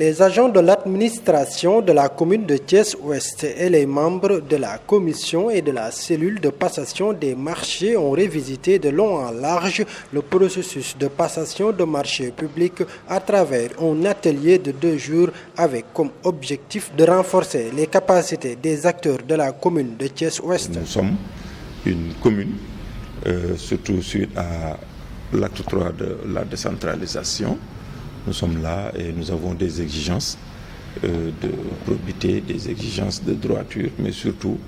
Les agents de l'administration de la commune de Thiès-Ouest et les membres de la commission et de la cellule de passation des marchés ont revisité de long en large le processus de passation de marchés publics à travers un atelier de 2 jours avec comme objectif de renforcer les capacités des acteurs de la commune de Thiès-Ouest. Nous sommes une commune, surtout suite à l'acte 3 de la décentralisation. Nous sommes là et nous avons des exigences de probité, des exigences de droiture, mais surtout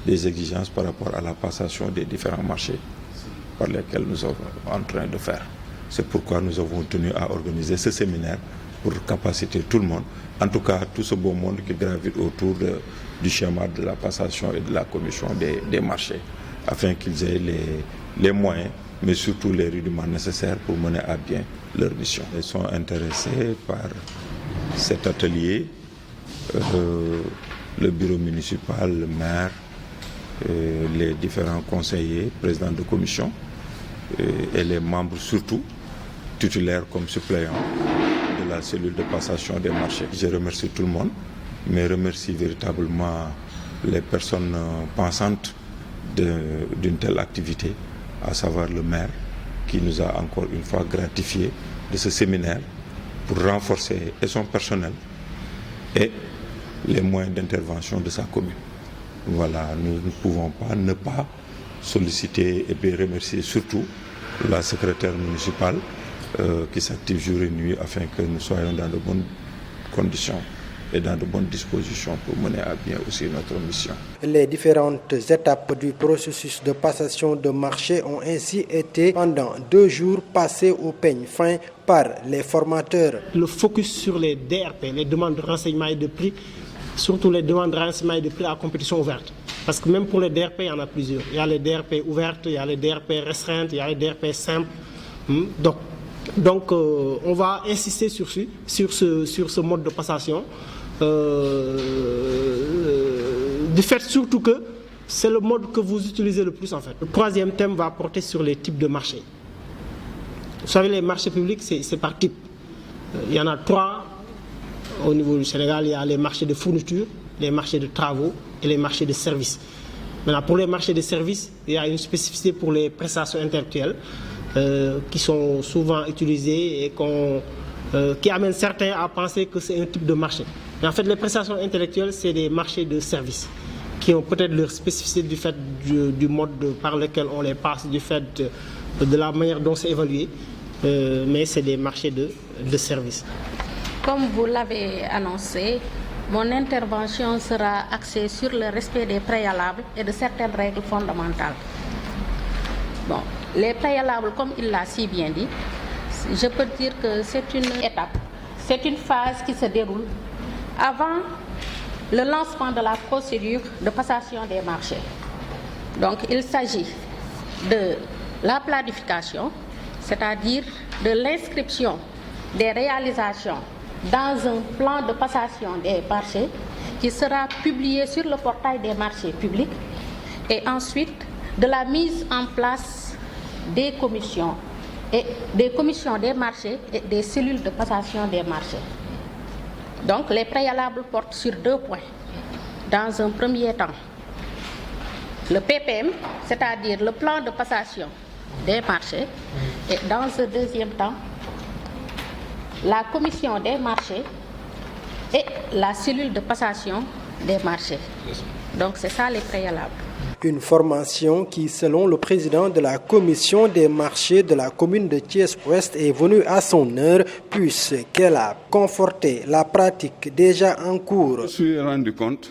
des exigences par rapport à la passation des différents marchés par lesquels nous sommes en train de faire. C'est pourquoi nous avons tenu à organiser ce séminaire pour capaciter tout le monde, en tout cas tout ce beau monde qui gravite autour du schéma de la passation et de la commission des marchés, afin qu'ils aient les moyens, mais surtout les rudiments nécessaires pour mener à bien leur mission. Ils sont intéressés par cet atelier, le bureau municipal, le maire, les différents conseillers, présidents de commission et les membres surtout, titulaires comme suppléants de la cellule de passation des marchés. Je remercie tout le monde, mais remercie véritablement les personnes pensantes d'une telle activité, à savoir le maire, qui nous a encore une fois gratifié de ce séminaire pour renforcer et son personnel et les moyens d'intervention de sa commune. Voilà, nous ne pouvons pas ne pas solliciter et bien remercier surtout la secrétaire municipale qui s'active jour et nuit afin que nous soyons dans de bonnes conditions et dans de bonnes dispositions pour mener à bien aussi notre mission. Les différentes étapes du processus de passation de marché ont ainsi été pendant 2 jours passés au peigne fin par les formateurs. Le focus sur les DRP, les demandes de renseignement et de prix, surtout les demandes de renseignement et de prix à compétition ouverte. Parce que même pour les DRP, il y en a plusieurs. Il y a les DRP ouvertes, il y a les DRP restreintes, il y a les DRP simples. Donc on va insister sur ce mode de passation. Du fait surtout que c'est le mode que vous utilisez le plus en fait. Le 3e thème va porter sur les types de marchés. Vous savez, les marchés publics, c'est par type. Il y en a 3 au niveau du Sénégal. Il y a les marchés de fourniture, les marchés de travaux et les marchés de services. Maintenant, pour les marchés de services, il y a une spécificité pour les prestations intellectuelles qui sont souvent utilisées et qui amènent certains à penser que c'est un type de marché. Mais en fait, les prestations intellectuelles, c'est des marchés de services qui ont peut-être leur spécificité du fait du mode par lequel on les passe, du fait de la manière dont c'est évalué, mais c'est des marchés de services. Comme vous l'avez annoncé, mon intervention sera axée sur le respect des préalables et de certaines règles fondamentales. Bon, les préalables, comme il l'a si bien dit, je peux dire que c'est une étape, c'est une phase qui se déroule avant le lancement de la procédure de passation des marchés. Donc il s'agit de la planification, c'est-à-dire de l'inscription des réalisations dans un plan de passation des marchés qui sera publié sur le portail des marchés publics, et ensuite de la mise en place des commissions des marchés et des cellules de passation des marchés. Donc les préalables portent sur 2 points. Dans un premier temps, le PPM, c'est-à-dire le plan de passation des marchés, et dans un deuxième temps, la commission des marchés et la cellule de passation des marchés. Donc c'est ça les préalables. Une formation qui, selon le président de la commission des marchés de la commune de Thiès-Ouest, est venue à son heure puisqu'elle a conforté la pratique déjà en cours. Je me suis rendu compte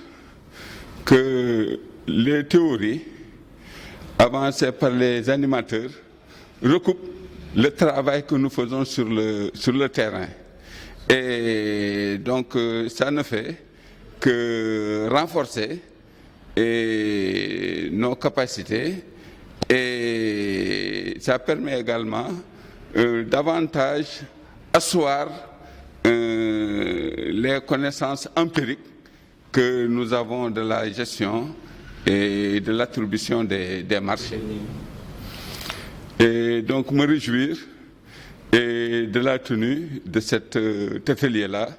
que les théories avancées par les animateurs recoupent le travail que nous faisons sur le terrain. Et donc ça ne fait que renforcer nos capacités, et ça permet également davantage asseoir les connaissances empiriques que nous avons de la gestion et de l'attribution des marchés. Et donc me réjouir de la tenue de cet atelier-là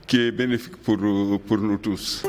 qui est bénéfique pour nous tous.